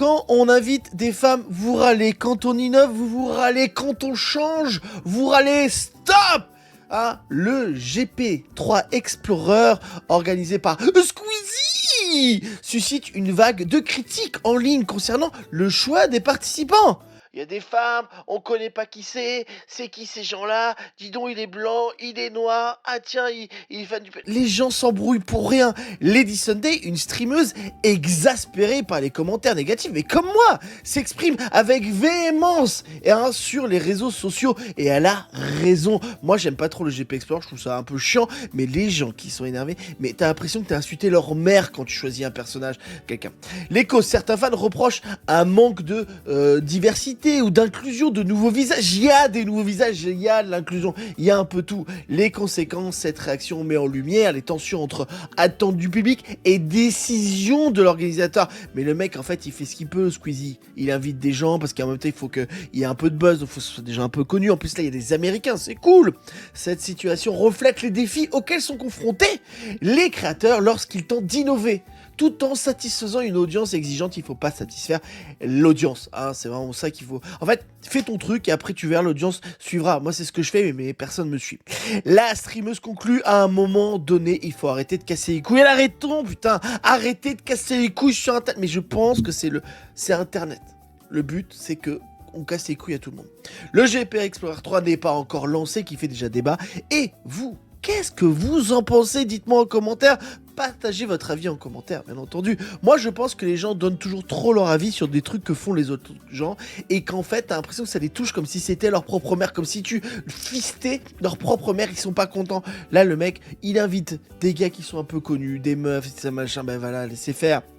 Quand on invite des femmes, vous râlez. Quand on innove, vous râlez. Quand on change, vous râlez. Stop! Hein, le GP3 Explorer, organisé par Squeezie, suscite une vague de critiques en ligne concernant le choix des participants. Il y a des femmes, on connaît pas qui c'est qui ces gens-là, dis donc il est blanc, il est noir, ah tiens, il est fan du... Les gens s'embrouillent pour rien. Lady Sunday, une streameuse exaspérée par les commentaires négatifs, mais comme moi, s'exprime avec véhémence sur les réseaux sociaux, et elle a raison. Moi j'aime pas trop le GP Explorer, je trouve ça un peu chiant, mais les gens qui sont énervés, mais t'as l'impression que t'as insulté leur mère quand tu choisis un personnage, quelqu'un. Les causes, certains fans reprochent un manque de diversité ou d'inclusion, de nouveaux visages. Il y a des nouveaux visages, il y a de l'inclusion, il y a un peu tout. Les conséquences, cette réaction met en lumière les tensions entre attentes du public et décision de l'organisateur. Mais le mec, en fait, il fait ce qu'il peut, Squeezie. Il invite des gens parce qu'en même temps, il faut qu'il y ait un peu de buzz, il faut que ce soit déjà un peu connu. En plus, là, il y a des Américains, c'est cool. Cette situation reflète les défis auxquels sont confrontés les créateurs lorsqu'ils tentent d'innover. Tout en satisfaisant une audience exigeante, il ne faut pas satisfaire l'audience. Hein, c'est vraiment ça qu'il faut. En fait, fais ton truc et après tu verras, l'audience suivra. Moi, c'est ce que je fais, mais personne me suit. La streameuse conclut, à un moment donné, il faut arrêter de casser les couilles. Arrêtons, putain, arrêtez de casser les couilles sur Internet. Mais je pense que c'est Internet. Le but, c'est que on casse les couilles à tout le monde. Le GP Explorer 3 n'est pas encore lancé, qui fait déjà débat. Et vous, qu'est-ce que vous en pensez? Dites-moi en commentaire. Partagez votre avis en commentaire, bien entendu. Moi, je pense que les gens donnent toujours trop leur avis sur des trucs que font les autres gens et qu'en fait, t'as l'impression que ça les touche comme si c'était leur propre mère, comme si tu fistais leur propre mère, ils sont pas contents. Là, le mec, il invite des gars qui sont un peu connus, des meufs, et ça machin, ben voilà, laissez faire.